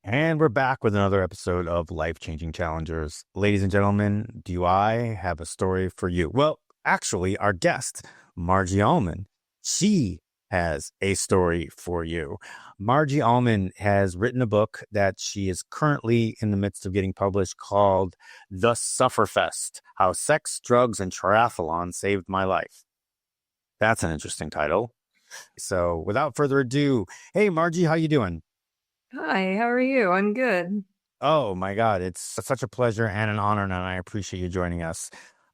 And we're back with another episode of Life Changing Challengers. Ladies and gentlemen, do I have a story for you? Well, actually, our guest, Margie Allman, she has a story for you. Margie Allman has written a book that she is currently in the midst of getting published called The Sufferfest: How Sex, Drugs, and Triathlon Saved My Life. That's an interesting title. So without further ado, hey, Margie, how you doing? Hi, how are you? I'm good. Oh my God, it's such a pleasure and an honor, and I appreciate you joining us.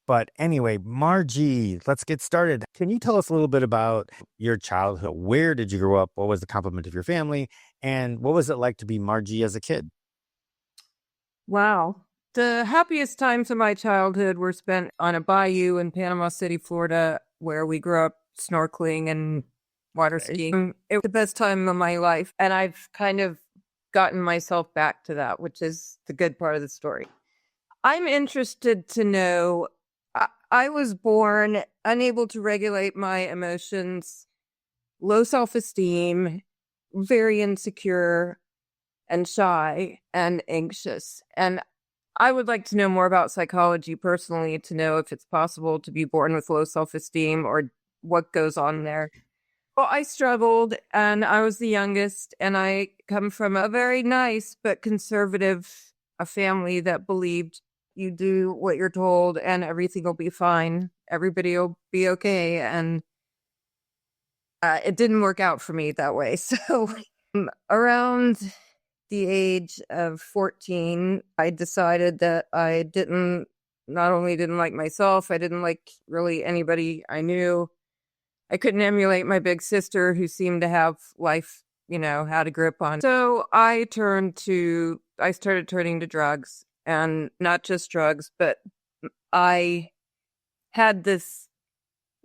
But anyway, Margie, let's get started. Can you tell us a little bit about your childhood? Where did you grow up? What was the complement of your family? And what was it like to be Margie as a kid? Wow. The happiest times of my childhood were spent on a bayou in Panama City, Florida, where we grew up snorkeling and water skiing. It was the best time of my life. And I've kind of gotten myself back to that, which is the good part of the story. I'm interested to know, I was born unable to regulate my emotions, low self-esteem, very insecure and shy and anxious. And I would like to know more about psychology personally to know if it's possible to be born with low self-esteem or what goes on there. Well, I struggled and I was the youngest, and I come from a very nice but conservative a family that believed you do what you're told and everything will be fine. Everybody will be okay. And it didn't work out for me that way. So around the age of 14, I decided that I not only didn't like myself, I didn't like really anybody I knew. I couldn't emulate my big sister who seemed to have life, had a grip on. So I started turning to drugs, and not just drugs, but I had this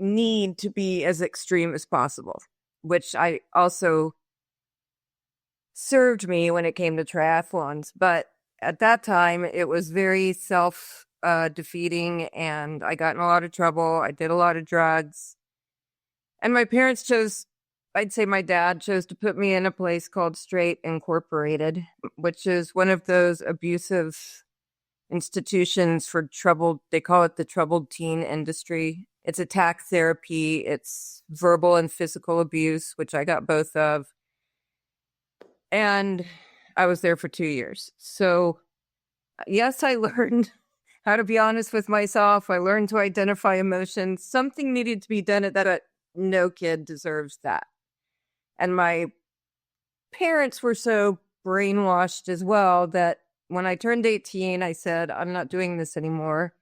need to be as extreme as possible, which I also served me when it came to triathlons. But at that time, it was very self-defeating, and I got in a lot of trouble. I did a lot of drugs. And my parents I'd say my dad chose to put me in a place called Straight Incorporated, which is one of those abusive institutions for they call it the troubled teen industry. It's attack therapy. It's verbal and physical abuse, which I got both of. And I was there for 2 years. So yes, I learned how to be honest with myself. I learned to identify emotions. Something needed to be done at that. No kid deserves that. And my parents were so brainwashed as well that when I turned 18, I said, I'm not doing this anymore.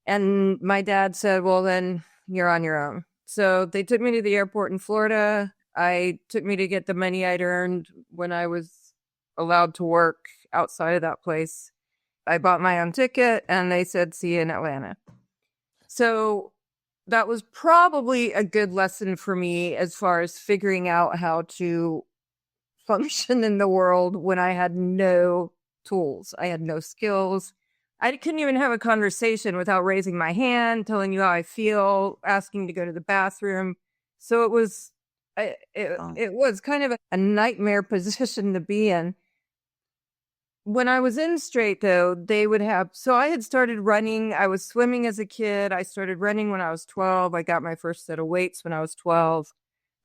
And my dad said, well, then you're on your own. So they took me to the airport in Florida. Took me to get the money I'd earned when I was allowed to work outside of that place. I bought my own ticket and they said, see you in Atlanta. So that was probably a good lesson for me as far as figuring out how to function in the world when I had no tools. I had no skills. I couldn't even have a conversation without raising my hand, telling you how I feel, asking to go to the bathroom. So it was kind of a nightmare position to be in. When I was in Straight, though, so I had started running. I was swimming as a kid. I started running when I was 12. I got my first set of weights when I was 12.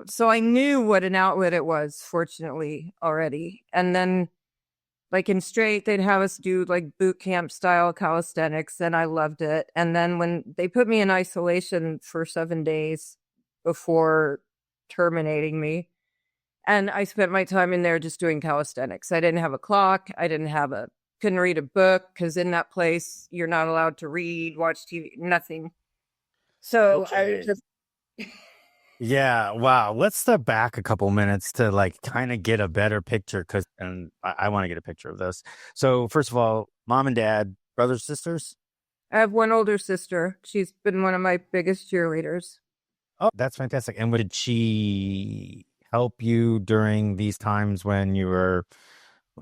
So I knew what an outlet it was, fortunately, already. And then, like in Straight, they'd have us do like boot camp style calisthenics, and I loved it. And then when they put me in isolation for 7 days before terminating me, and I spent my time in there just doing calisthenics. I didn't have a clock. Couldn't read a book, because in that place, you're not allowed to read, watch TV, nothing. So Okay. I was just... Yeah, wow. Let's step back a couple minutes to kind of get a better picture, and I want to get a picture of this. So first of all, mom and dad, brothers, sisters? I have one older sister. She's been one of my biggest cheerleaders. Oh, that's fantastic. And did she help you during these times when you were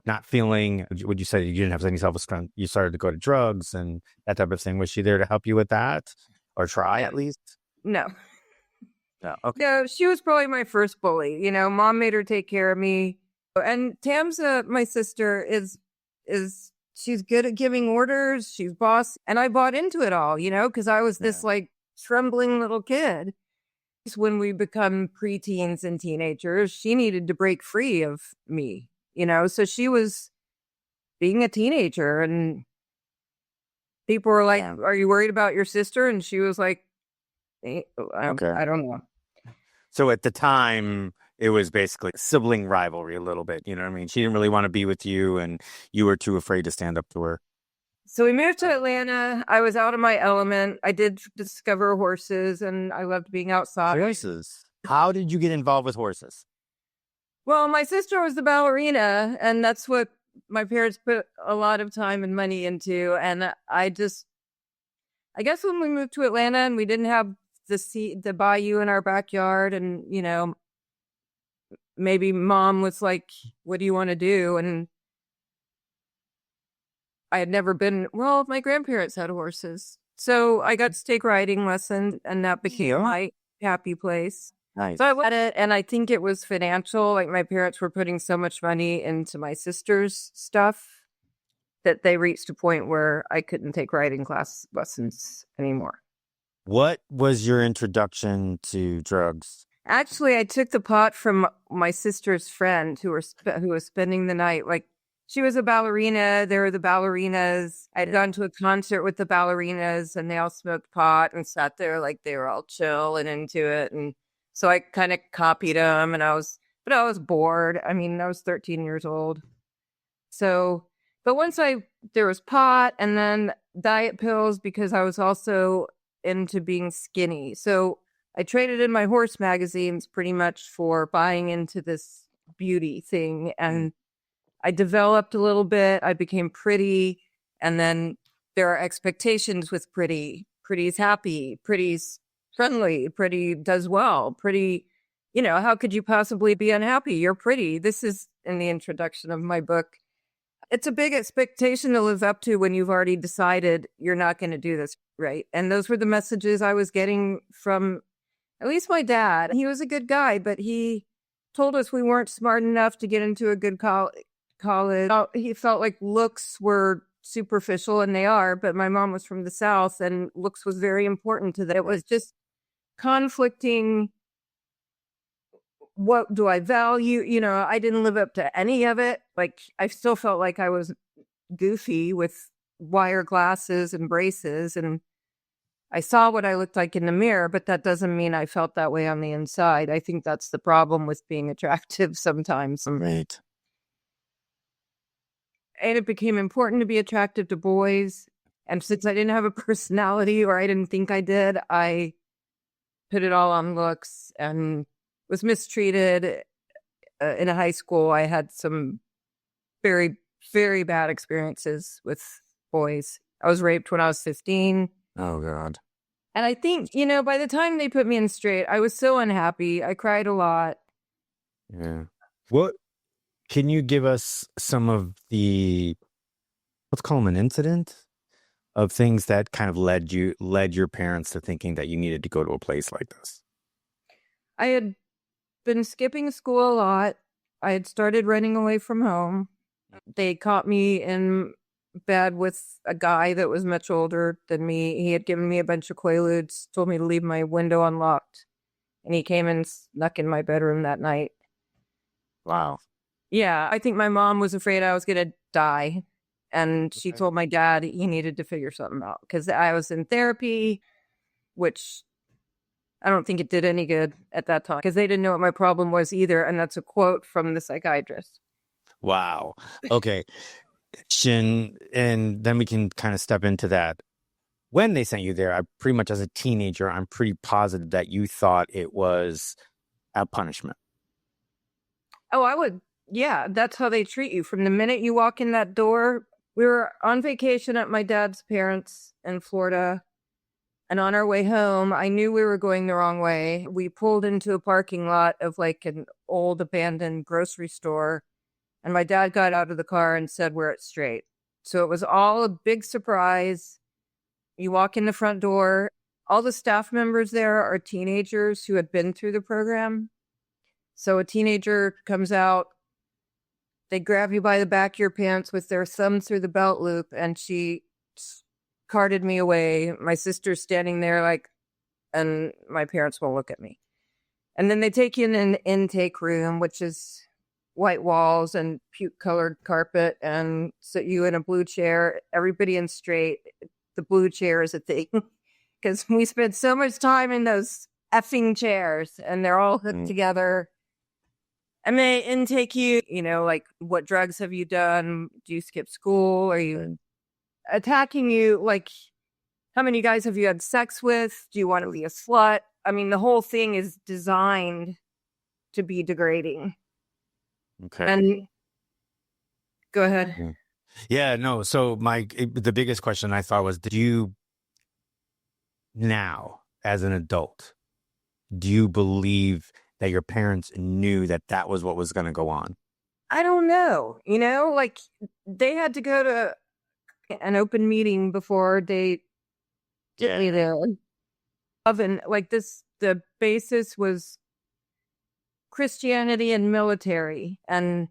not feeling, would you say you didn't have any self-esteem? You started to go to drugs and that type of thing. Was she there to help you with that, or try at least? No. No. Okay. No, she was probably my first bully. Mom made her take care of me. And Tamsa, my sister, is she's good at giving orders. She's boss. And I bought into it all, because I was this like trembling little kid. When we become preteens and teenagers, she needed to break free of me, so she was being a teenager and people were like, are you worried about your sister? And she was like, I don't know. So at the time, it was basically sibling rivalry a little bit. You know what I mean? She didn't really want to be with you and you were too afraid to stand up to her. So we moved to Atlanta. I was out of my element. I did discover horses and I loved being outside. Horses? How did you get involved with horses? Well, my sister was the ballerina and that's what my parents put a lot of time and money into. And I guess when we moved to Atlanta and we didn't have the bayou in our backyard and, maybe mom was like, what do you want to do? And I had never been, my grandparents had horses. So I got to take riding lessons and that became my happy place. Nice. So I went at it and I think it was financial. Like my parents were putting so much money into my sister's stuff that they reached a point where I couldn't take riding class lessons anymore. What was your introduction to drugs? Actually, I took the pot from my sister's friend who was spending the night. Like she was a ballerina. There were the ballerinas. I'd gone to a concert with the ballerinas and they all smoked pot and sat there like they were all chill and into it. And so I kind of copied them but I was bored. I mean, I was 13 years old. So, but there was pot and then diet pills because I was also into being skinny. So I traded in my horse magazines pretty much for buying into this beauty thing. And I developed a little bit. I became pretty. And then there are expectations with pretty. Pretty's happy. Pretty's friendly. Pretty does well. Pretty, how could you possibly be unhappy? You're pretty. This is in the introduction of my book. It's a big expectation to live up to when you've already decided you're not going to do this, right? And those were the messages I was getting from at least my dad. He was a good guy, but he told us we weren't smart enough to get into a good college. He felt like looks were superficial, and they are, but my mom was from the South, and looks was very important to them. It was just conflicting. What do I value? I didn't live up to any of it. Like, I still felt like I was goofy with wire glasses and braces, and I saw what I looked like in the mirror, but that doesn't mean I felt that way on the inside. I think that's the problem with being attractive sometimes. Right. And it became important to be attractive to boys. And since I didn't have a personality, or I didn't think I did, I put it all on looks and was mistreated in high school. I had some very, very bad experiences with boys. I was raped when I was 15. Oh, God. And I think, by the time they put me in straight, I was so unhappy. I cried a lot. Yeah. Can you give us some of let's call them an incident of things that kind of led your parents to thinking that you needed to go to a place like this? I had been skipping school a lot. I had started running away from home. They caught me in bed with a guy that was much older than me. He had given me a bunch of Quaaludes, told me to leave my window unlocked. And he came and snuck in my bedroom that night. Wow. Yeah, I think my mom was afraid I was going to die. And she told my dad he needed to figure something out because I was in therapy, which I don't think it did any good at that time because they didn't know what my problem was either. And that's a quote from the psychiatrist. Wow. Okay. And then we can kind of step into that. When they sent you there, I pretty much as a teenager, I'm pretty positive that you thought it was a punishment. Oh, I would. Yeah, that's how they treat you. From the minute you walk in that door, we were on vacation at my dad's parents in Florida. And on our way home, I knew we were going the wrong way. We pulled into a parking lot of like an old abandoned grocery store. And my dad got out of the car and said, we're at straight. So it was all a big surprise. You walk in the front door. All the staff members there are teenagers who had been through the program. So a teenager comes out they grab you by the back of your pants with their thumb through the belt loop, and she carted me away. My sister's standing there like, and my parents won't look at me. And then they take you in an intake room, which is white walls and puke-colored carpet, and sit you in a blue chair. Everybody in straight. The blue chair is a thing because we spent so much time in those effing chairs, and they're all hooked together. And they intake you, like, what drugs have you done? Do you skip school? Are you attacking you? Like, how many guys have you had sex with? Do you want to be a slut? I mean, the whole thing is designed to be degrading. Okay. And go ahead. Yeah, no. So the biggest question I thought was, did you now, as an adult, do you believe that your parents knew that that was what was going to go on? I don't know. Like, they had to go to an open meeting before they did their oven. Like this, the basis was Christianity and military. And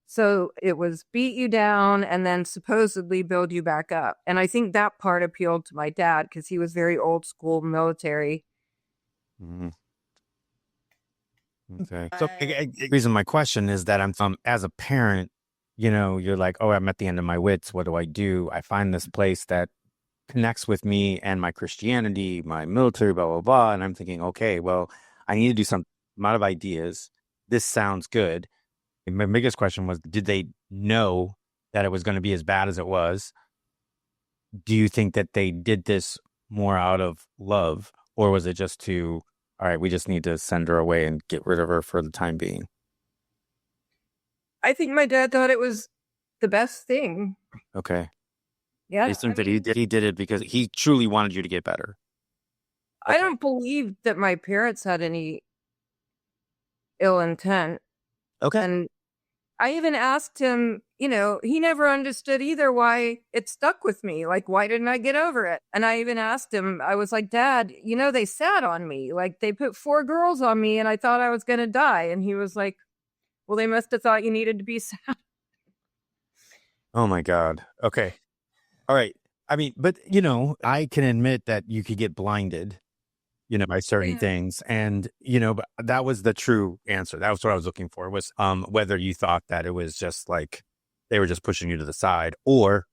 so it was beat you down and then supposedly build you back up. And I think that part appealed to my dad because he was very old school military. Mm-hmm. Okay. So the reason my question is that I'm as a parent, you're like, oh, I'm at the end of my wits. What do? I find this place that connects with me and my Christianity, my military, blah, blah, blah. And I'm thinking, okay, well, I need to do some amount of ideas. This sounds good. And my biggest question was, did they know that it was going to be as bad as it was? Do you think that they did this more out of love, or was it just to, all right, we just need to send her away and get rid of her for the time being? I think my dad thought it was the best thing. Okay. Yeah. I think that he did it because he truly wanted you to get better. Okay. I don't believe that my parents had any ill intent. Okay. And I even asked him, he never understood either why it stuck with me. Like, why didn't I get over it? And I even asked him, I was like, Dad, they sat on me. Like, they put 4 girls on me and I thought I was going to die. And he was like, well, they must have thought you needed to be sad. Oh, my God. Okay. All right. I mean, but, I can admit that you could get blinded, by certain things. And, but that was the true answer. That was what I was looking for, was whether you thought that it was just like they were just pushing you to the side, or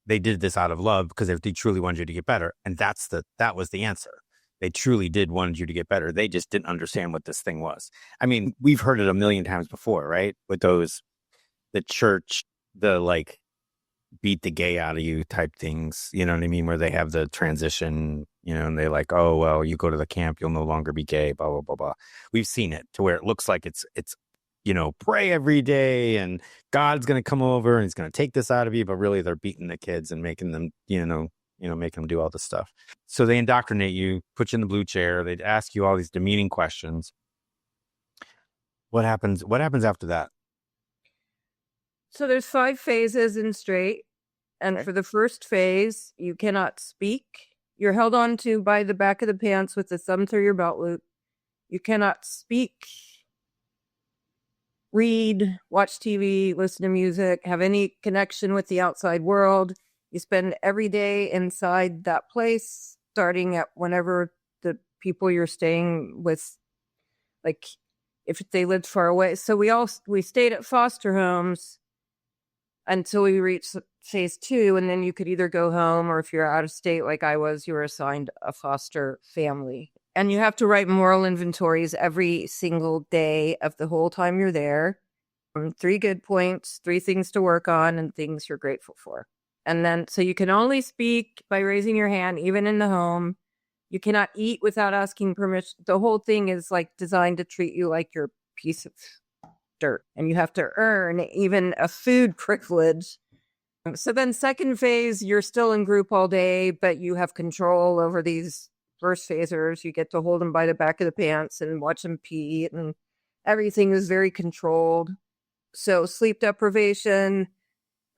they did this out of love because they truly wanted you to get better. And that was the answer. They truly did want you to get better. They just didn't understand what this thing was. I mean, we've heard it a million times before, right? With the church, the like beat the gay out of you type things, you know what I mean? Where they have the transition, and they're like, oh, well, you go to the camp, you'll no longer be gay, blah, blah, blah, blah. We've seen it to where it looks like it's, pray every day and God's going to come over and he's going to take this out of you. But really they're beating the kids and making them, making them do all this stuff. So they indoctrinate you, put you in the blue chair. They'd ask you all these demeaning questions. What happens after that? So there's 5 phases in straight. And for the first phase, you cannot speak. You're held on to by the back of the pants with the thumb through your belt loop. You cannot speak, read, watch TV, listen to music, have any connection with the outside world. You spend every day inside that place, starting at whenever the people you're staying with, like if they lived far away. So we stayed at foster homes until we reached phase 2, and then you could either go home, or if you're out of state like I was, you were assigned a foster family. And you have to write moral inventories every single day of the whole time you're there. 3 good points, 3 things to work on, and things you're grateful for. And then, so you can only speak by raising your hand, even in the home. You cannot eat without asking permission. The whole thing is like designed to treat you like you're a piece of dirt, and you have to earn even a food privilege. So then second phase, you're still in group all day, but you have control over these first phasers. You get to hold them by the back of the pants and watch them pee, and everything is very controlled. So sleep deprivation,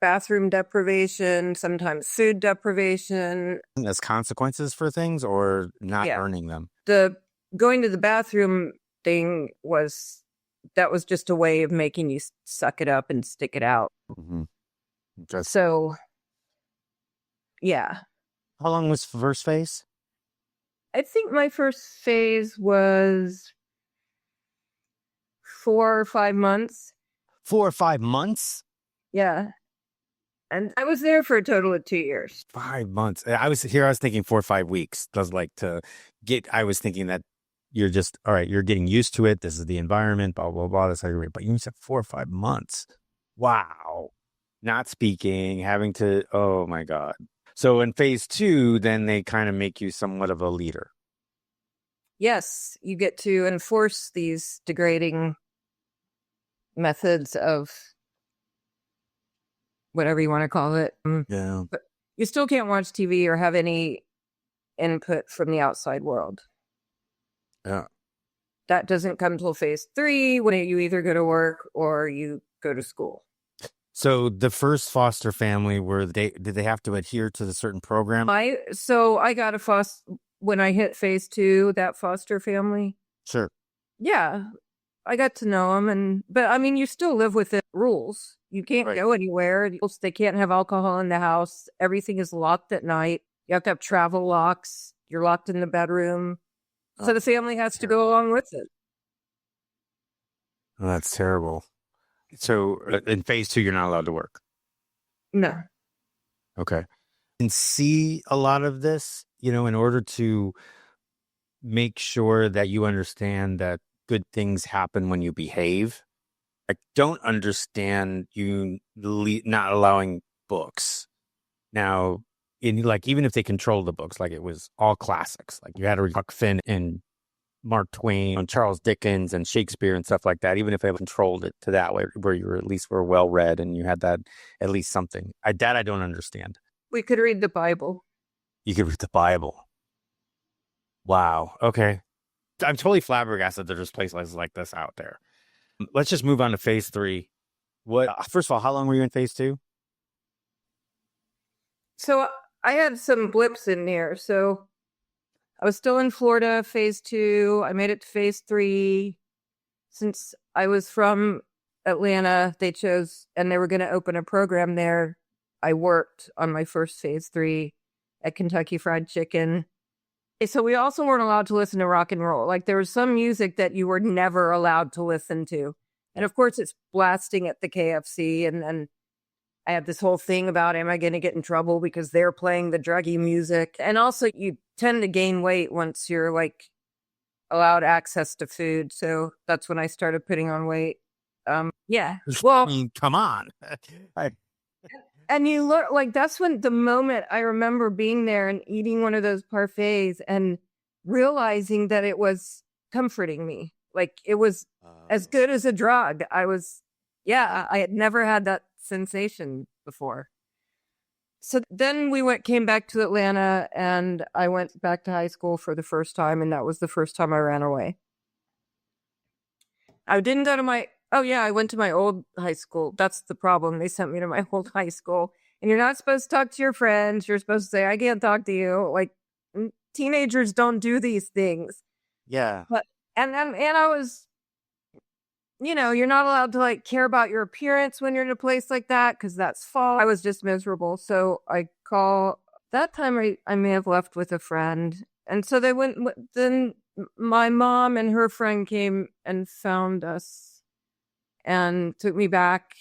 bathroom deprivation, sometimes food deprivation. As consequences for things, or not earning them? The going to the bathroom thing was that was just a way of making you suck it up and stick it out. Mm-hmm. So, yeah. How long was first phase? I think my first phase was 4 or 5 months. 4 or 5 months? Yeah. And I was there for a total of 2 years. 5 months. I was thinking 4 or 5 weeks. I was thinking that you're just, all right, you're getting used to it. This is the environment, blah, blah, blah. That's how you're, but you said 4 or 5 months. Wow. Not speaking, having to, oh my God. So in phase 2, then they kind of make you somewhat of a leader. Yes, you get to enforce these degrading methods of whatever you want to call it. Yeah. But you still can't watch TV or have any input from the outside world. Yeah. That doesn't come till phase 3 when you either go to work or you go to school. So the first foster family, did they have to adhere to the certain program? I got a foster when I hit phase 2, that foster family. Sure. Yeah, I got to know them, but I mean, you still live within rules. You can't go anywhere. They can't have alcohol in the house. Everything is locked at night. You have to have travel locks. You're locked in the bedroom. So the family has to go along with it. Oh, that's terrible. So in phase 2, you're not allowed to work. No. Okay. And see a lot of this, in order to make sure that you understand that good things happen when you behave. I don't understand you not allowing books. Now, even if they control the books, like it was all classics, like you had to read Huck Finn and Mark Twain and Charles Dickens and Shakespeare and stuff like that, even if they controlled it to that way, where you were well read and you had that at least something. I don't understand. We could read the Bible. You could read the Bible. Wow. Okay. I'm totally flabbergasted that there's places like this out there. Let's just move on to phase 3. First of all, how long were you in phase 2? So I had some blips in there. So I was still in Florida, phase 2. I made it to phase 3. Since I was from Atlanta, they were going to open a program there. I worked on my first phase 3 at Kentucky Fried Chicken. So we also weren't allowed to listen to rock and roll. Like there was some music that you were never allowed to listen to. And of course it's blasting at the KFC. And then I have this whole thing about, am I going to get in trouble because they're playing the druggy music? And also you tend to gain weight once you're like allowed access to food. So that's when I started putting on weight. Yeah. Well, I mean, come on. And you learn, like, that's when the moment I remember being there and eating one of those parfaits and realizing that it was comforting me. Like, it was as good as a drug. I had never had that sensation before. So then came back to Atlanta and I went back to high school for the first time. And that was the first time I ran away. I didn't go to I went to my old high school. That's the problem. They sent me to my old high school. And you're not supposed to talk to your friends. You're supposed to say, I can't talk to you. Like, teenagers don't do these things. Yeah. But and I was, you're not allowed to like care about your appearance when you're in a place like that because that's false. I was just miserable. So that time I may have left with a friend. And so then my mom and her friend came and found us and took me back.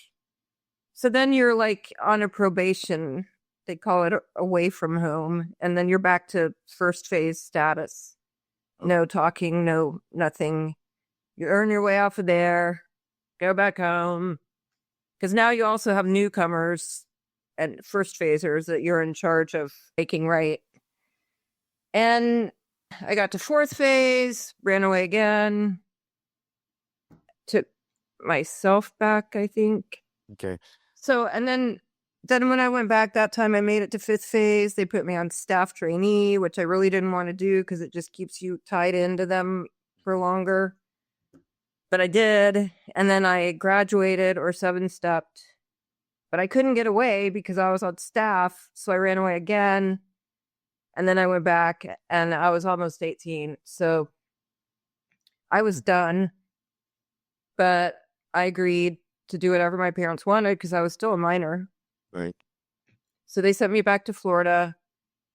So then you're like on a probation. They call it away from home. And then you're back to first phase status. No talking, no nothing. You earn your way off of there, go back home. Because now you also have newcomers and first phasers that you're in charge of making right. And I got to fourth phase, ran away again, took myself back, I think. Okay. So, and then when I went back that time, I made it to fifth phase. They put me on staff trainee, which I really didn't want to do because it just keeps you tied into them for longer. But I did. And then I graduated or 7-stepped. But I couldn't get away because I was on staff. So I ran away again. And then I went back and I was almost 18. So I was done. but I agreed to do whatever my parents wanted because I was still a minor. Right. So they sent me back to Florida,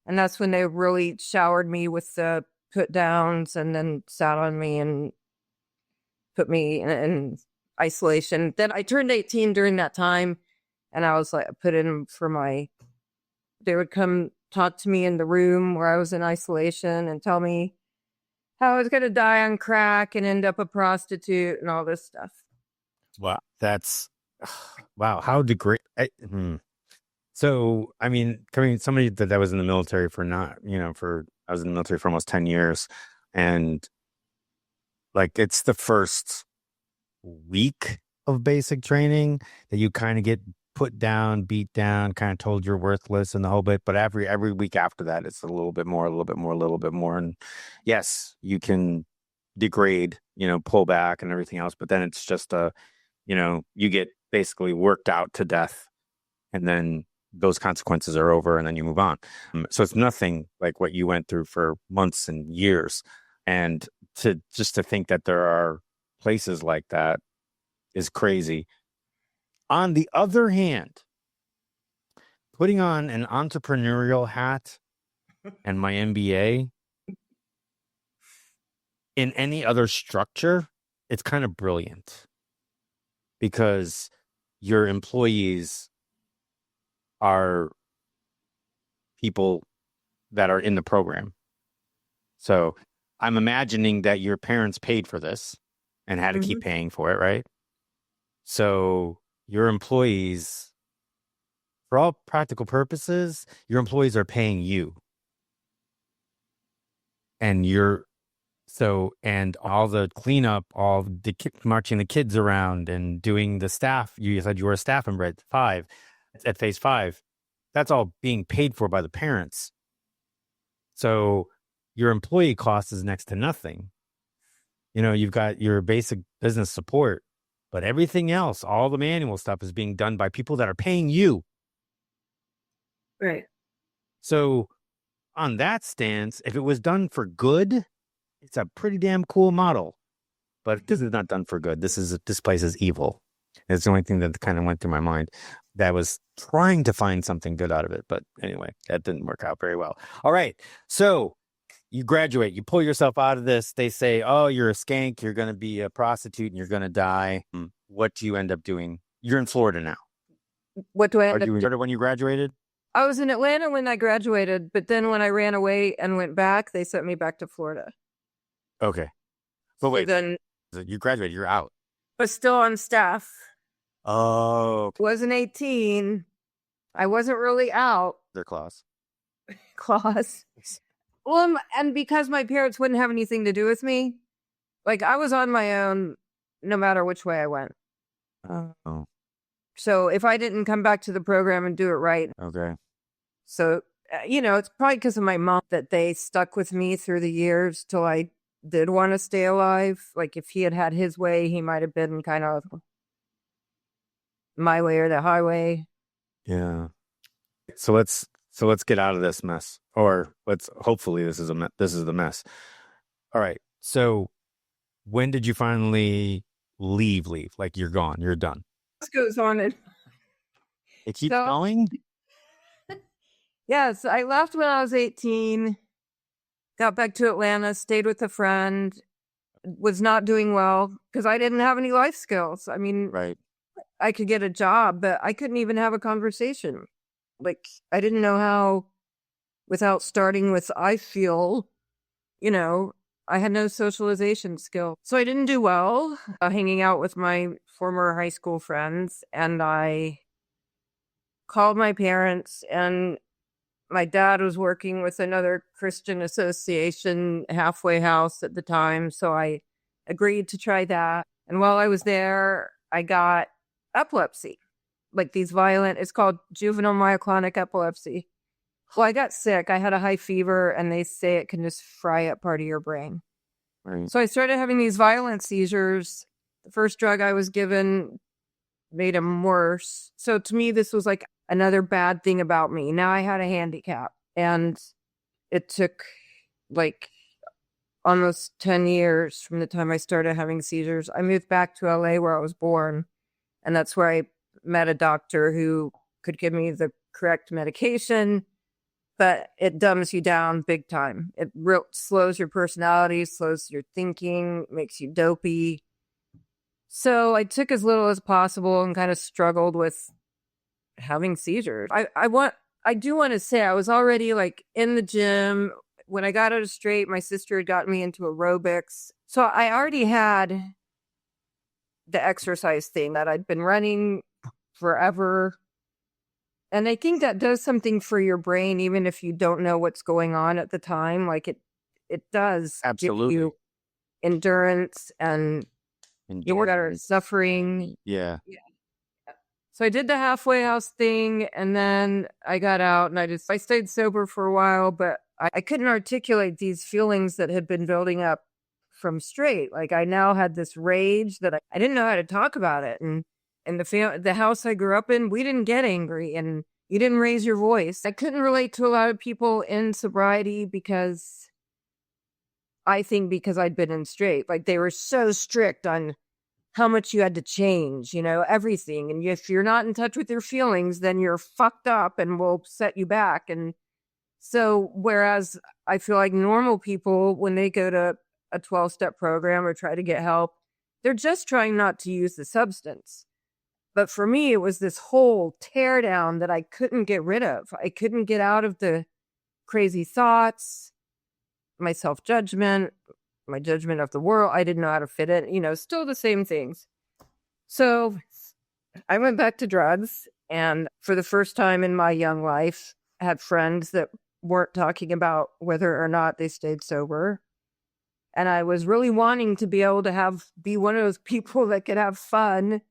and that's when they really showered me with the put downs and then sat on me and put me in isolation. Then I turned 18 during that time, and I was like, put in for they would come talk to me in the room where I was in isolation and tell me how I was going to die on crack and end up a prostitute and all this stuff. Wow. That's, wow. How degrading. So, I mean, coming somebody that was in the military I was in the military for almost 10 years, and like it's the first week of basic training that you kind of get put down, beat down, kind of told you're worthless and the whole bit. But every week after that, it's a little bit more, a little bit more, a little bit more. And yes, you can degrade, pull back and everything else. But then it's just you get basically worked out to death, and then those consequences are over, and then you move on. So it's nothing like what you went through for months and years. And to think that there are places like that is crazy. On the other hand, putting on an entrepreneurial hat and my MBA in any other structure, it's kind of brilliant, because your employees are people that are in the program. So I'm imagining that your parents paid for this and had to keep paying for it, right? So your employees, for all practical purposes, your employees are paying you. And and all the cleanup, all the marching the kids around and doing the staff, you said you were a staff member at phase 5. That's all being paid for by the parents. So your employee cost is next to nothing. You've got your basic business support, but everything else, all the manual stuff, is being done by people that are paying you. Right. So on that stance, if it was done for good, it's a pretty damn cool model. But this is not done for good. This place is evil. It's the only thing that kind of went through my mind. That was trying to find something good out of it. But anyway, that didn't work out very well. All right. So you graduate, you pull yourself out of this. They say, oh, you're a skank. You're going to be a prostitute and you're going to die. What do you end up doing? You're in Florida now. What do I end up doing? When you graduated? I was in Atlanta when I graduated, but then when I ran away and went back, they sent me back to Florida. Okay. But wait, then you graduated, you're out. But still on staff. Oh. Okay. Wasn't 18. I wasn't really out. Their clause. Well, and because my parents wouldn't have anything to do with me, like I was on my own no matter which way I went. Oh. So if I didn't come back to the program and do it right. Okay. So, it's probably because of my mom that they stuck with me through the years till I did want to stay alive. Like if he had had his way, he might have been kind of my way or the highway. Yeah. So let's get out of this mess, or hopefully this is the mess. All right. So when did you finally leave? Like you're gone, you're done. This goes on and it keeps going. Yes, I left when I was 18. Got back to Atlanta, stayed with a friend, was not doing well because I didn't have any life skills. I mean, right. I could get a job, but I couldn't even have a conversation. Like, I didn't know how, without starting with, I feel, I had no socialization skill. So I didn't do well hanging out with my former high school friends. And I called my parents, and my dad was working with another Christian association halfway house at the time. So I agreed to try that. And while I was there, I got epilepsy, like it's called juvenile myoclonic epilepsy. Well, I got sick. I had a high fever, and they say it can just fry up part of your brain. Right. So I started having these violent seizures. The first drug I was given made them worse. So to me, this was like another bad thing about me. Now I had a handicap, and it took like almost 10 years from the time I started having seizures. I moved back to LA where I was born. And that's where I met a doctor who could give me the correct medication, but it dumbs you down big time. It slows your personality, slows your thinking, makes you dopey. So I took as little as possible and kind of struggled with having seizures. I do want to say I was already like in the gym. When I got out of straight, my sister had gotten me into aerobics. So I already had the exercise thing that I'd been running forever. And I think that does something for your brain, even if you don't know what's going on at the time. Like it does Absolutely. give you endurance and you're better suffering. Yeah. So I did the halfway house thing, and then I got out and I stayed sober for a while, but I couldn't articulate these feelings that had been building up from straight. Like I now had this rage that I didn't know how to talk about it. And the house I grew up in, we didn't get angry and you didn't raise your voice. I couldn't relate to a lot of people in sobriety because I'd been in straight. Like they were so strict on how much you had to change, everything. And if you're not in touch with your feelings, then you're fucked up and will set you back. And so, whereas I feel like normal people, when they go to a 12-step program or try to get help, they're just trying not to use the substance. But for me, it was this whole tear down that I couldn't get rid of. I couldn't get out of the crazy thoughts, my self-judgment, my judgment of the world. I didn't know how to fit in, still the same things. So I went back to drugs, and for the first time in my young life, I had friends that weren't talking about whether or not they stayed sober. And I was really wanting to be able to be one of those people that could have fun,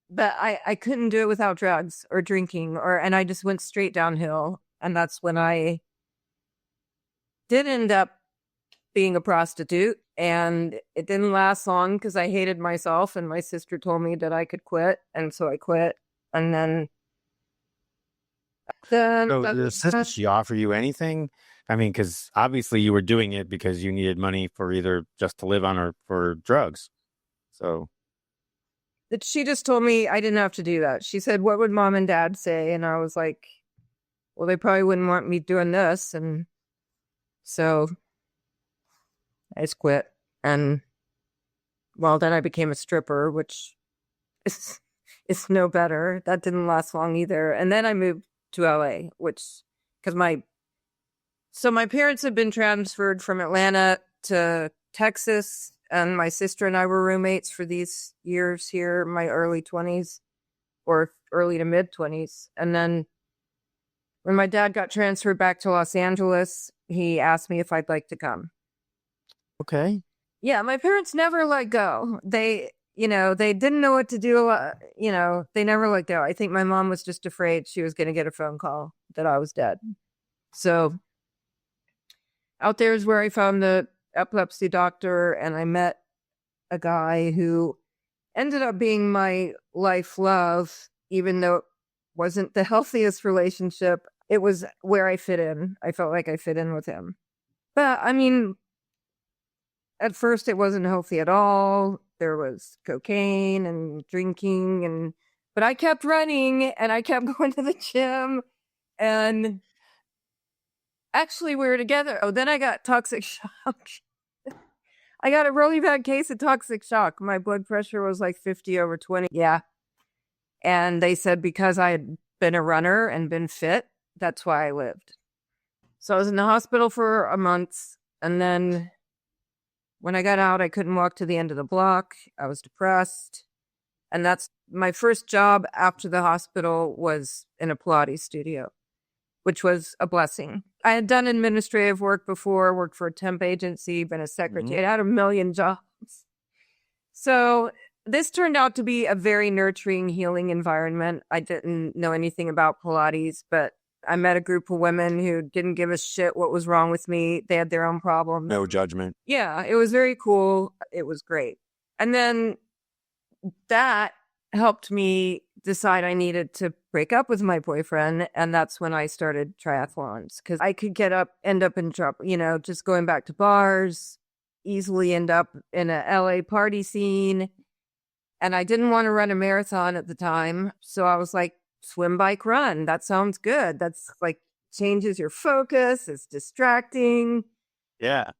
but I couldn't do it without drugs or drinking, and I just went straight downhill. And that's when I did end up being a prostitute, and it didn't last long because I hated myself, and my sister told me that I could quit, and so I quit. And then did she offer you anything? I mean, because obviously you were doing it because you needed money for either just to live on or for drugs. So she just told me I didn't have to do that. She said, "What would mom and dad say?" And I was like, well, they probably wouldn't want me doing this. And so I just quit. And well, then I became a stripper, which is no better. That didn't last long either. And then I moved to LA, because my parents had been transferred from Atlanta to Texas, and my sister and I were roommates for these years here, my early 20s or early to mid 20s. And then when my dad got transferred back to Los Angeles, he asked me if I'd like to come. Okay. Yeah, my parents never let go. They didn't know what to do. They never let go. I think my mom was just afraid she was going to get a phone call that I was dead. So out there is where I found the epilepsy doctor, and I met a guy who ended up being my life love, even though it wasn't the healthiest relationship. It was where I fit in. I felt like I fit in with him. But I mean, at first it wasn't healthy at all. There was cocaine and drinking, but I kept running and I kept going to the gym, and actually we were together. Oh, then I got toxic shock. I got a really bad case of toxic shock. My blood pressure was like 50/20. Yeah. And they said because I had been a runner and been fit, that's why I lived. So I was in the hospital for a month, and then when I got out, I couldn't walk to the end of the block. I was depressed. And that's my first job after the hospital was in a Pilates studio, which was a blessing. I had done administrative work before, worked for a temp agency, been a secretary. I had a million jobs. So this turned out to be a very nurturing, healing environment. I didn't know anything about Pilates, but I met a group of women who didn't give a shit what was wrong with me. They had their own problems. No judgment. Yeah, it was very cool. It was great. And then that helped me decide I needed to break up with my boyfriend. And that's when I started triathlons, because I could end up in trouble, just going back to bars, easily end up in a LA party scene. And I didn't want to run a marathon at the time. So I was like, swim, bike, run. That sounds good. That's like changes your focus. It's distracting. Yeah.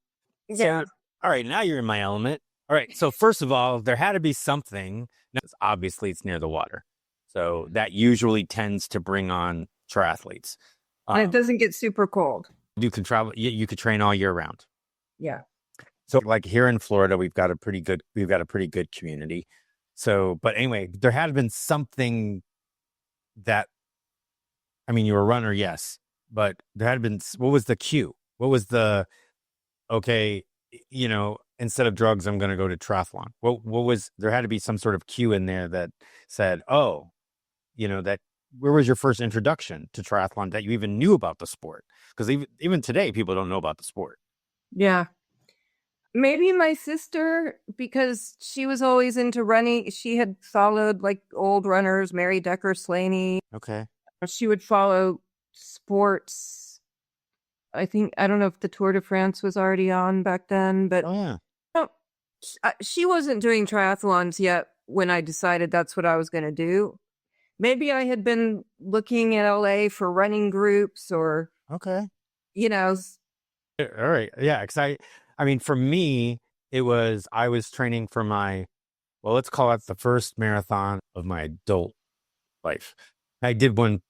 Yeah. So, all right, now you're in my element. All right. So first of all, there had to be something. Now, obviously, it's near the water. So that usually tends to bring on triathletes. And it doesn't get super cold. You can travel. You could train all year round. Yeah. So like here in Florida, we've got a pretty good community. So, but anyway, there had been something that, I mean, you were a runner, yes, but there had been, what was the cue? What was the, okay, instead of drugs, I'm going to go to triathlon. What was, there had to be some sort of cue in there that said, oh, that, where was your first introduction to triathlon that you even knew about the sport? Because even today, people don't know about the sport. Yeah. Maybe my sister, because she was always into running. She had followed like old runners, Mary Decker Slaney. Okay. She would follow sports. I don't know if the Tour de France was already on back then, but Oh, yeah. She wasn't doing triathlons yet when I decided that's what I was going to do. Maybe I had been looking in LA for running groups or, Okay. All right. Yeah. Because I mean, for me, I was training for let's call it the first marathon of my adult life. I did one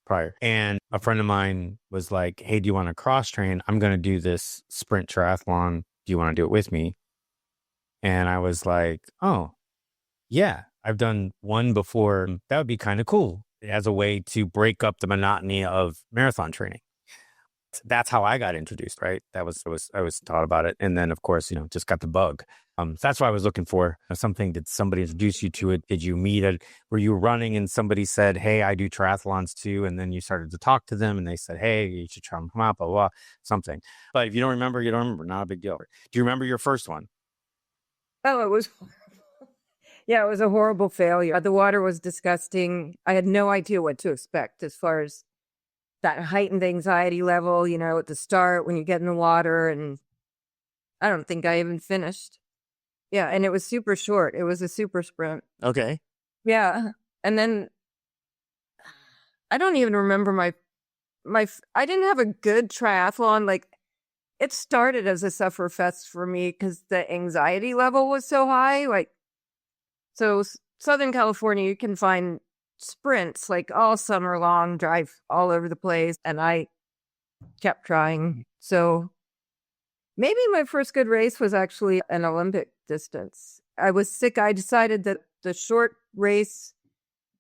prior, and a friend of mine was like, hey, do you want to cross train? I'm going to do this sprint triathlon. Do you want to do it with me? And I was like, oh, yeah, I've done one before. That would be kind of cool as a way to break up the monotony of marathon training. That's how I got introduced, right? I was taught about it. And then, of course, just got the bug. So that's what I was looking for. Something, did somebody introduce you to it? Did you meet it? Were you running and somebody said, hey, I do triathlons too? And then you started to talk to them and they said, hey, you should try them, come out, blah, blah, something. But if you don't remember, you don't remember. Not a big deal. Do you remember your first one? Oh, it was, yeah, it was a horrible failure. The water was disgusting. I had no idea what to expect as far as that heightened anxiety level, at the start when you get in the water. And I don't think I even finished. Yeah. And it was super short. It was a super sprint. Okay. Yeah. And then I don't even remember I didn't have a good triathlon. Like it started as a Sufferfest for me because the anxiety level was so high. Like, so Southern California, you can find sprints like all summer long, drive all over the place. And I kept trying. So maybe my first good race was actually an Olympic distance. I was sick. I decided that the short race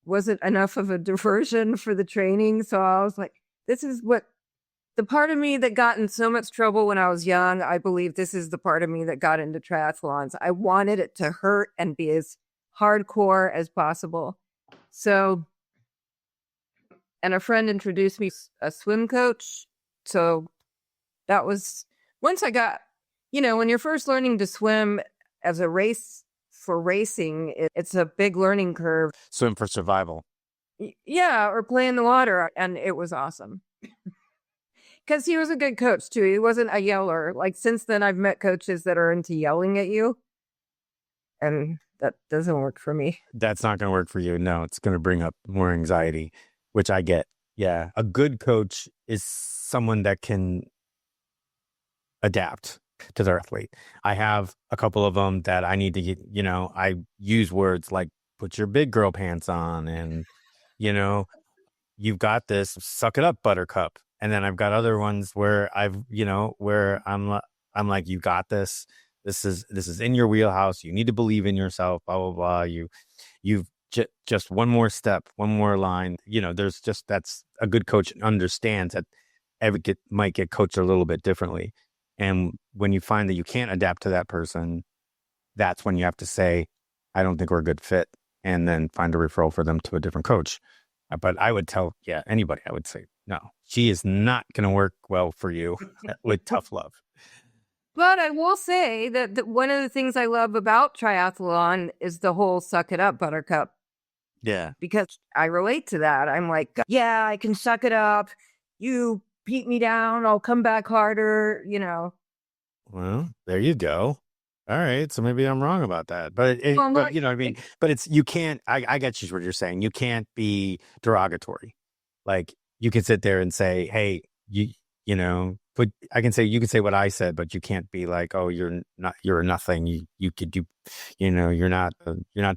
wasn't enough of a diversion for the training. So I was like, this is what the part of me that got in so much trouble when I was young. I believe this is the part of me that got into triathlons. I wanted it to hurt and be as hardcore as possible. So, and a friend introduced me a swim coach. So that was, once I got, when you're first learning to swim as a race for racing, it's a big learning curve. Swim for survival. Yeah, or play in the water. And it was awesome. Because he was a good coach too. He wasn't a yeller. Like since then, I've met coaches that are into yelling at you. And that doesn't work for me. That's not going to work for you. No, it's going to bring up more anxiety, which I get. Yeah. A good coach is someone that can adapt to their athlete. I have a couple of them that I need to get, I use words like put your big girl pants on and, you've got this, suck it up, buttercup. And then I've got other ones where where I'm like, you got this. This is in your wheelhouse. You need to believe in yourself, blah, blah, blah. You've just one more step, one more line, that's a good coach understands that might get coached a little bit differently. And when you find that you can't adapt to that person, that's when you have to say, I don't think we're a good fit, and then find a referral for them to a different coach. But I would tell, anybody, I would say, no, she is not going to work well for you with tough love. But I will say that one of the things I love about triathlon is the whole suck it up, buttercup. Yeah. Because I relate to that. I'm like, yeah, I can suck it up. You beat me down. I'll come back harder, Well, there you go. All right, so maybe I'm wrong about that, but Well, but not you know what I mean. But it's you can't. I get you what you're saying. You can't be derogatory. Like you can sit there and say, "Hey, you know," but I can say you can say what I said, but you can't be like, "Oh, you're nothing. You could do, you're not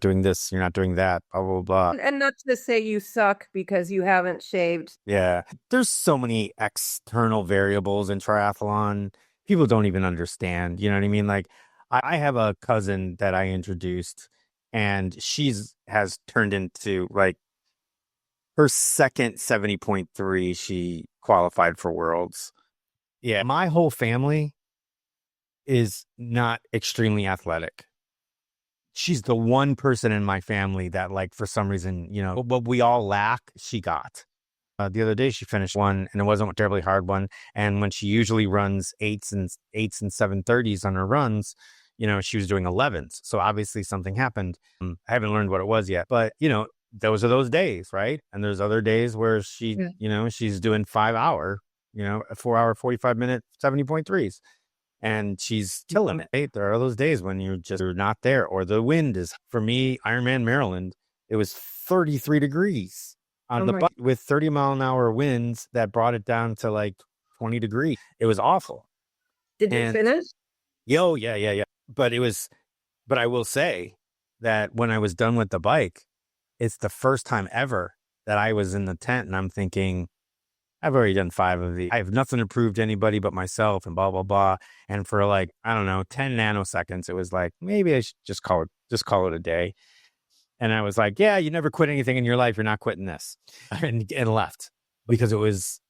doing this, you're not doing that." Blah blah blah. and not to say you suck because you haven't shaved. Yeah, there's so many external variables in triathlon. People don't even understand. You know what I mean? Like, I have a cousin that I introduced, and has turned into like her second 70.3. She qualified for Worlds. Yeah, my whole family is not extremely athletic. She's the one person in my family that, like, for some reason, what we all lack, she got. The other day she finished one, and it wasn't a terribly hard one. And when she usually runs eights and 7:30s on her runs, she was doing 11s. So obviously something happened. I haven't learned what it was yet, but those are those days, right? And there's other days where she's doing 5 hour, a 4 hour, 45-minute 70.3s. And she's killing it. Right? There are those days when you're not there, or the wind is. For me, Ironman Maryland, it was 33 degrees on the bike with 30-mile-an-hour winds that brought it down to like 20 degrees. It was awful. Did you finish? Yeah. But I will say that when I was done with the bike, it's the first time ever that I was in the tent and I'm thinking, I've already done 5 of these. I have nothing to prove to anybody but myself and blah, blah, blah. And for like, I don't know, 10 nanoseconds, it was like, maybe I should just call it a day. And I was like, yeah, you never quit anything in your life. You're not quitting this. And left because it was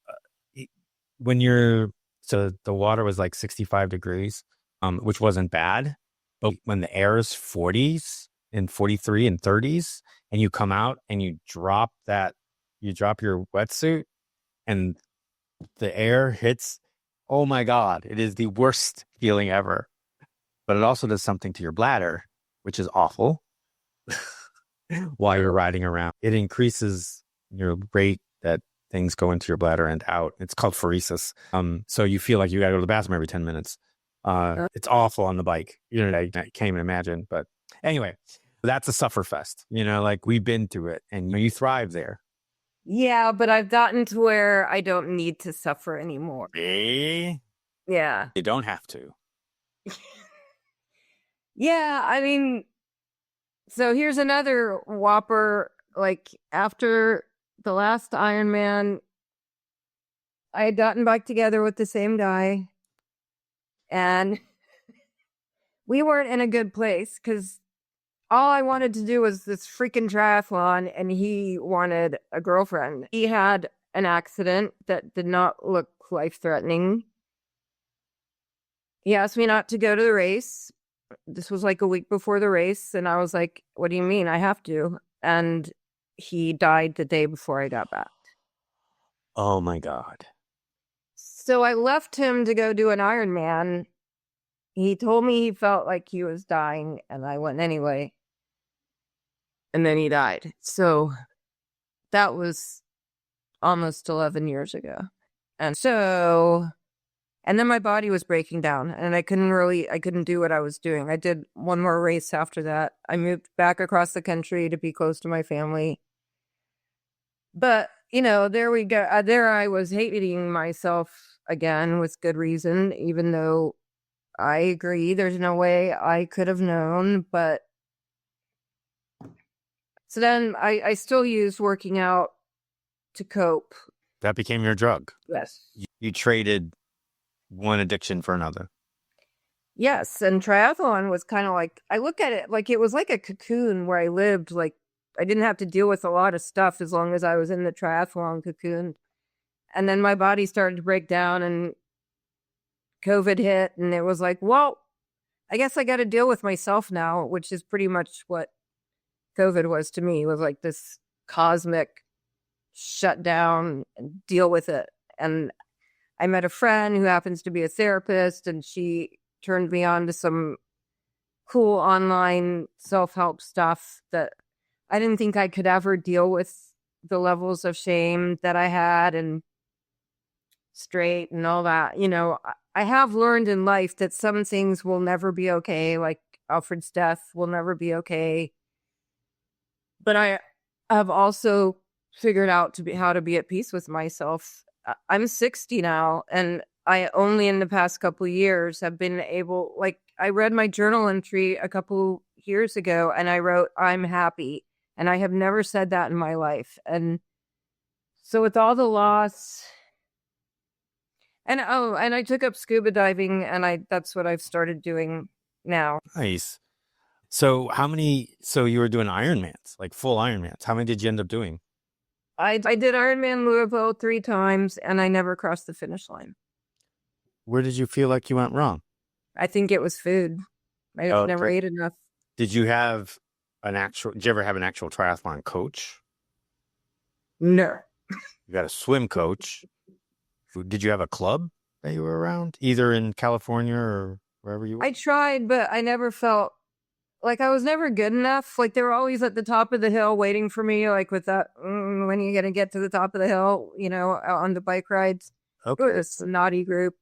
so the water was like 65 degrees, which wasn't bad. But when the air is 40s and 43 and 30s, and you come out and you drop your wetsuit and the air hits, oh my God, it is the worst feeling ever. But it also does something to your bladder, which is awful. While you're riding around, it increases your rate that things go into your bladder and out. It's called pheresis. So you feel like you gotta go to the bathroom every 10 minutes. It's awful on the bike. I can't even imagine. But anyway, that's a Sufferfest. Like we've been through it, and you thrive there. Yeah, but I've gotten to where I don't need to suffer anymore. Eh? Yeah. You don't have to. Yeah, I mean, so here's another whopper. Like after the last Ironman, I had gotten back together with the same guy, and we weren't in a good place because all I wanted to do was this freaking triathlon, and he wanted a girlfriend. He had an accident that did not look life-threatening. He asked me not to go to the race. This was like a week before the race, and I was like, what do you mean? I have to. And he died the day before I got back. Oh my God. So I left him to go do an Ironman. He told me he felt like he was dying, and I went anyway. And then he died. So that was almost 11 years ago. And then my body was breaking down, and I couldn't do what I was doing. I did one more race after that. I moved back across the country to be close to my family. But, there we go. There I was hating myself again with good reason, even though I agree there's no way I could have known. But so then I still used working out to cope. That became your drug. Yes. You traded one addiction for another. Yes, and triathlon was kind of like, I look at it like it was like a cocoon where I lived. Like I didn't have to deal with a lot of stuff as long as I was in the triathlon cocoon. And then my body started to break down, and COVID hit, and it was like, well, I guess I got to deal with myself now, which is pretty much what COVID was to me. It was like this cosmic shutdown and deal with it. And I met a friend who happens to be a therapist, and she turned me on to some cool online self-help stuff that I didn't think I could ever deal with, the levels of shame that I had and straight and all that. I have learned in life that some things will never be okay, like Alfred's death will never be okay. But I have also figured out how to be at peace with myself. I'm 60 now, and I only in the past couple of years have been able, like, I read my journal entry a couple years ago and I wrote, I'm happy. And I have never said that in my life. And so with all the loss, and I took up scuba diving, and that's what I've started doing now. Nice. So you were doing Ironmans, like full Ironmans. How many did you end up doing? I did Ironman Louisville 3 times, and I never crossed the finish line. Where did you feel like you went wrong? I think it was food. I never ate enough. Did you ever have an actual triathlon coach? No. You got a swim coach. Did you have a club that you were around, either in California or wherever you were? I tried, but I never felt like I was never good enough. Like, they were always at the top of the hill waiting for me, like with that, when are you going to get to the top of the hill, out on the bike rides. Okay. It was a naughty group.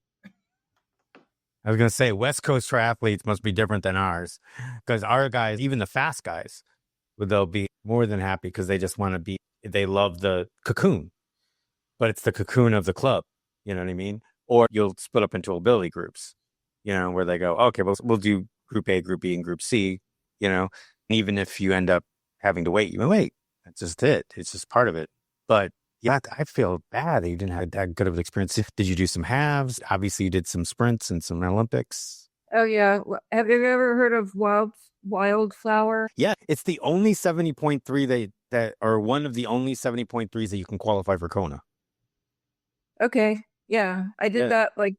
I was going to say, West Coast triathletes must be different than ours, because our guys, even the fast guys, they'll be more than happy because they just want to they love the cocoon, but it's the cocoon of the club. You know what I mean? Or you'll split up into ability groups, where they go, okay, we'll do group A, group B, and group C, and even if you end up having to wait, that's just it. It's just part of it. But yeah, I feel bad that you didn't have that good of an experience. Did you do some halves? Obviously, you did some sprints and some Olympics. Oh, yeah. Have you ever heard of Wildflower? Yeah, it's the only 70.3 or one of the only 70.3s that you can qualify for Kona. Okay. Yeah. I did that like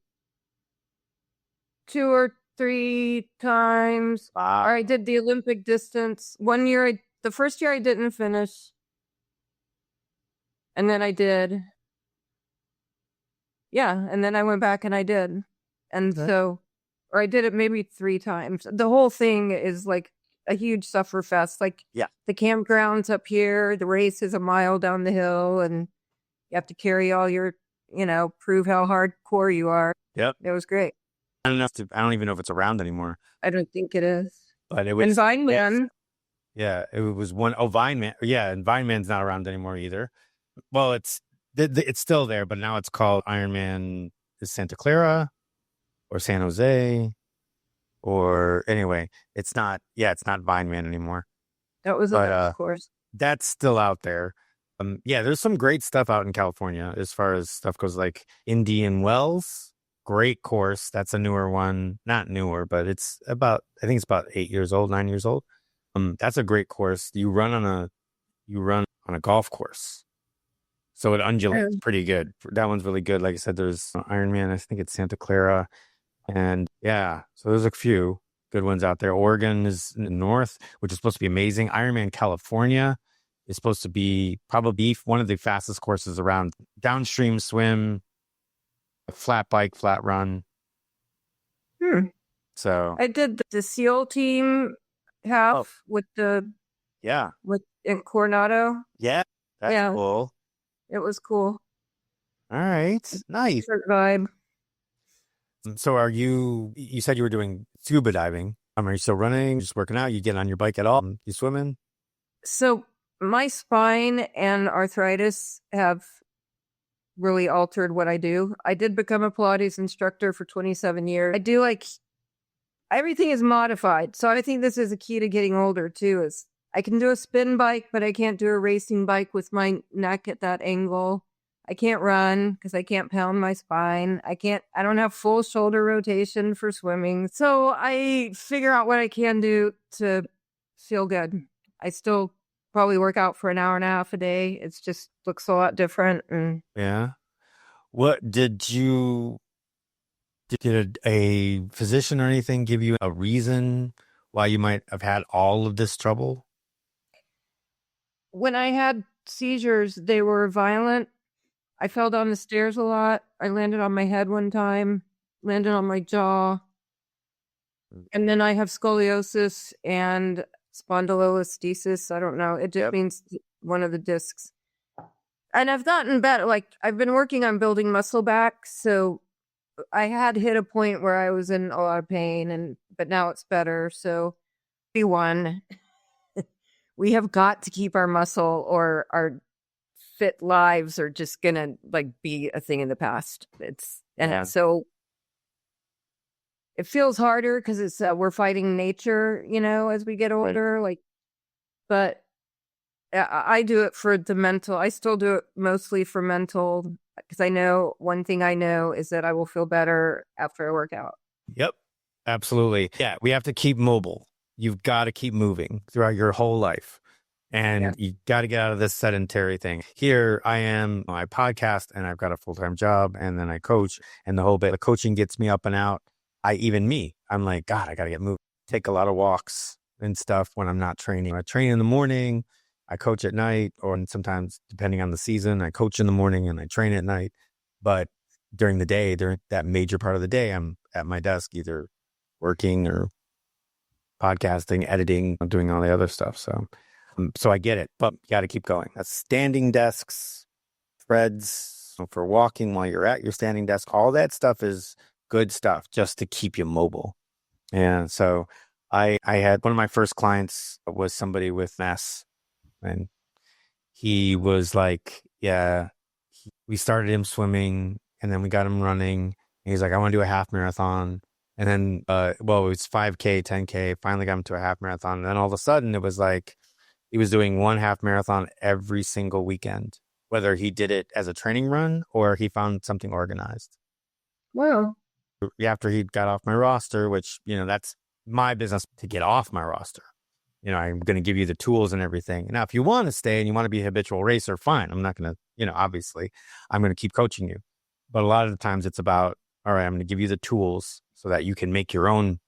2 or 3 times. Or I did the Olympic distance. The first year I didn't finish. And then I did. Yeah. And then I went back and I did. And or I did it maybe 3 times. The whole thing is like a huge Sufferfest. Like, the campground's up here. The race is a mile down the hill. And you have to carry all your, prove how hardcore you are. Yep. It was great. I don't even know if it's around anymore. I don't think it is. But it was. And Vineman. Yeah, it was one. Oh, Vineman. Yeah, and Vineman's not around anymore either. Well, it's still there, but now it's called Ironman Santa Clara or San Jose, or anyway, it's not. Yeah, it's not Vineman anymore. That was of course. That's still out there. Yeah, there's some great stuff out in California as far as stuff goes, like Indian Wells. Great course. That's a newer one. Not newer, but I think it's about 9 years old. That's a great course. You run on a golf course. So it undulates pretty good. That one's really good. Like I said, there's Ironman, I think it's Santa Clara. And yeah, so there's a few good ones out there. Oregon is in the north, which is supposed to be amazing. Ironman California is supposed to be probably one of the fastest courses around. Downstream swim, flat bike, flat run. So I did the SEAL team half with in Coronado. Yeah, that's cool. It was cool. All right, nice. Short vibe. So you said you were doing scuba diving. Are you still running, just working out? You get on your bike at all? You swimming? So my spine and arthritis have really altered what I do. I did become a Pilates instructor for 27 years. I do everything is modified. So I think this is a key to getting older too, is I can do a spin bike, but I can't do a racing bike with my neck at that angle. I can't run because I can't pound my spine. I don't have full shoulder rotation for swimming. So I figure out what I can do to feel good. I still probably work out for an hour and a half a day. It's just looks a lot different. And yeah. What did a physician or anything give you a reason why you might have had all of this trouble? When I had seizures, they were violent. I fell down the stairs a lot. I landed on my head one time, landed on my jaw. And then I have scoliosis and spondylolisthesis. I don't know. It just means one of the discs. And I've gotten better. Like, I've been working on building muscle back. So I had hit a point where I was in a lot of pain, but now it's better. So, B1, we have got to keep our muscle, or our fit lives are just gonna like be a thing in the past. So it feels harder because it's we're fighting nature, as we get older. But I do it for the mental. I still do it mostly for mental, because I know one thing I know is that I will feel better after I work out. Yep, absolutely. Yeah, we have to keep mobile. You've got to keep moving throughout your whole life. And you got to get out of this sedentary thing. Here I am, I podcast, and I've got a full-time job, and then I coach, and the whole bit. The coaching gets me up and out. I'm like, God, I got to get moving. Take a lot of walks and stuff when I'm not training. I train in the morning, I coach at night, or sometimes, depending on the season, I coach in the morning and I train at night. But during the day, during that major part of the day, I'm at my desk, either working or podcasting, editing, doing all the other stuff. So I get it, but you got to keep going. That's standing desks, threads for walking while you're at your standing desk. All that stuff is good stuff just to keep you mobile. And so I had one of my first clients was somebody with MS, and he was like, we started him swimming, and then we got him running. And he's like, I want to do a half marathon. And then, it was 5K, 10K, finally got him to a half marathon. And then all of a sudden it was like, he was doing one half marathon every single weekend, whether he did it as a training run or he found something organized. Wow. After he got off my roster, which, that's my business to get off my roster. I'm going to give you the tools and everything. Now, if you want to stay and you want to be a habitual racer, fine. I'm not going to, obviously, I'm going to keep coaching you. But a lot of the times it's about, all right, I'm going to give you the tools so that you can make your own,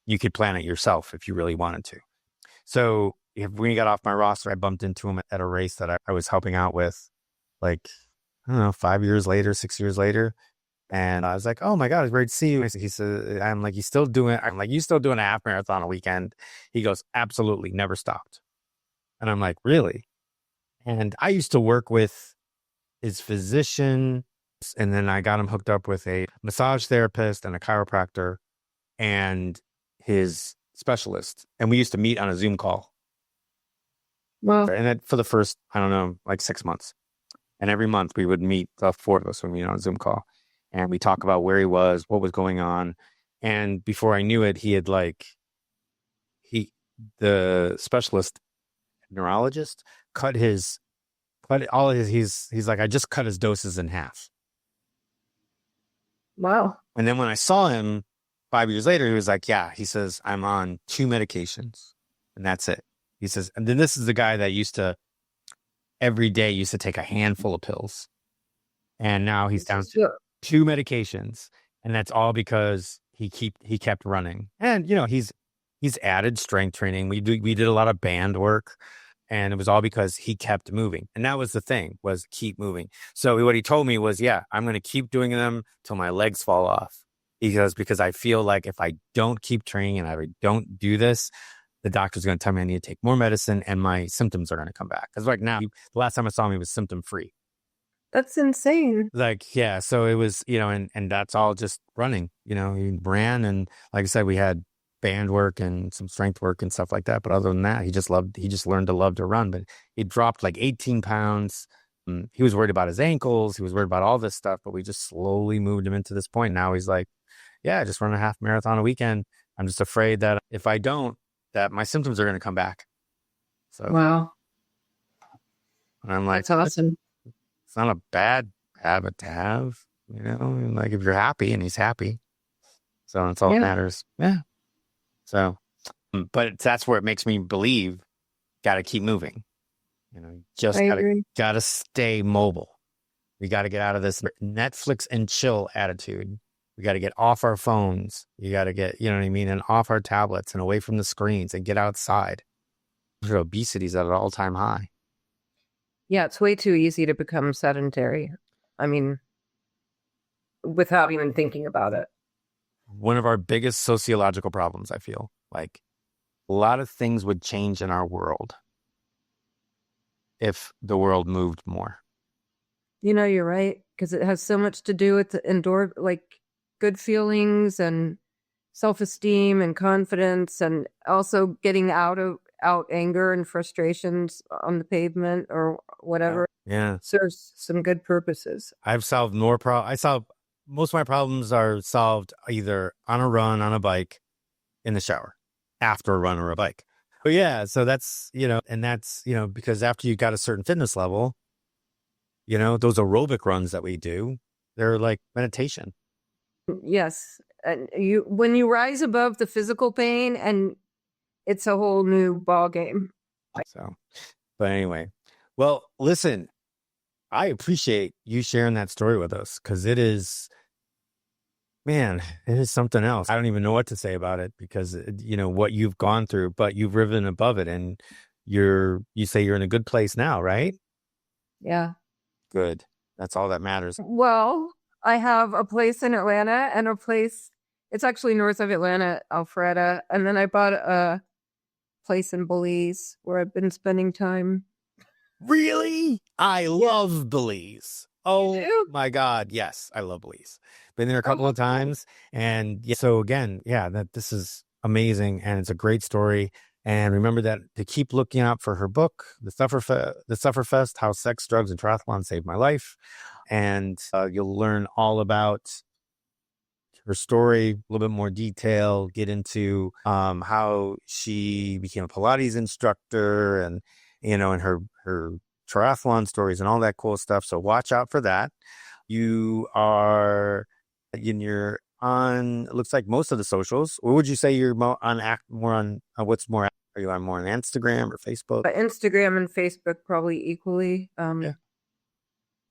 you could plan it yourself if you really wanted to. So when he got off my roster, I bumped into him at a race that I was helping out with, like, I don't know, 5 years later, 6 years later. And I was like, oh my God, it's great to see you. He said, I'm like, you still doing a half marathon a weekend? He goes, absolutely, never stopped. And I'm like, really? And I used to work with his physician, and then I got him hooked up with a massage therapist and a chiropractor and his specialist. And we used to meet on a Zoom call. Well, and that for the first, I don't know, like 6 months. And every month we would meet, the four of us would meet on a Zoom call. And we talk about where he was, what was going on. And before I knew it, he had the specialist neurologist he's like, I just cut his doses in half. Wow. And then when I saw him 5 years later, he was like, he says, I'm on 2 medications and that's it. He says, and then this is the guy that every day used to take a handful of pills. And now he's down to 2 medications. And that's all because he kept running. And, he's added strength training. We did a lot of band work, and it was all because he kept moving. And that was the thing, was keep moving. So what he told me was, I'm going to keep doing them till my legs fall off. Because I feel like if I don't keep training and I don't do this, the doctor's going to tell me I need to take more medicine and my symptoms are going to come back. Because right now, the last time I saw him, he was symptom free. That's insane. So it was, and that's all just running, he ran. And like I said, we had band work and some strength work and stuff like that. But other than that, he just learned to love to run. But he dropped like 18 pounds. He was worried about his ankles. He was worried about all this stuff, but we just slowly moved him into this point. Now he's like, I just run a half marathon a weekend. I'm just afraid that if I don't, that my symptoms are going to come back. So, wow. And I'm like, that's awesome. It's not a bad habit to have, like if you're happy and he's happy. So that's all that matters. Yeah. So, but that's where it makes me believe, got to keep moving. Just got to stay mobile. We got to get out of this Netflix and chill attitude. We got to get off our phones. You got to get, and off our tablets and away from the screens and get outside. Obesity's at an all-time high. Yeah, it's way too easy to become sedentary. I mean, without even thinking about it. One of our biggest sociological problems, I feel like a lot of things would change in our world if the world moved more. You're right, because it has so much to do with the good feelings and self-esteem and confidence, and also getting out anger and frustrations on the pavement or whatever. Yeah. Serves some good purposes. I've solved most of my problems are solved either on a run, on a bike, in the shower, after a run or a bike. But yeah, so that's, and that's, because after you got a certain fitness level, those aerobic runs that we do, they're like meditation. Yes. And when you rise above the physical pain, and it's a whole new ball game. So, but anyway, well, listen, I appreciate you sharing that story with us, because it is something else. I don't even know what to say about it, because what you've gone through, but you've risen above it, and you say you're in a good place now, right? Yeah. Good. That's all that matters. Well, I have a place in Atlanta and a place, it's actually north of Atlanta, Alpharetta. And then I bought a place in Belize where I've been spending time. Really? I love Belize. Oh my God. Yes, I love Belize. Been there a couple of times. And so again, this is amazing. And it's a great story. And remember that to keep looking out for her book, The Sufferfest, How Sex, Drugs, and Triathlon Saved My Life. And you'll learn all about her story, a little bit more detail, get into how she became a Pilates instructor, and, and her triathlon stories and all that cool stuff. So watch out for that. You're on, it looks like, most of the socials. Or would you say you're more on what's more? Are you on more on Instagram or Facebook? Instagram and Facebook probably equally.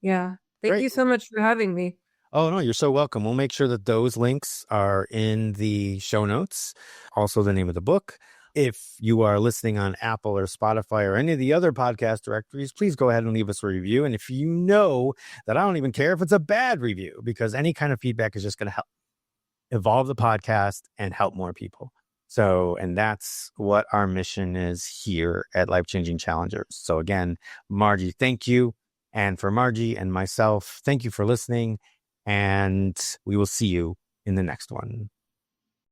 Yeah. Thank you so much for having me. Oh, no, you're so welcome. We'll make sure that those links are in the show notes. Also, the name of the book. If you are listening on Apple or Spotify or any of the other podcast directories, please go ahead and leave us a review. And if you know that, I don't even care if it's a bad review, because any kind of feedback is just going to help evolve the podcast and help more people. So, and that's what our mission is here at Life Changing Challengers. So again, Margie, thank you. And for Margie and myself, thank you for listening. And we will see you in the next one.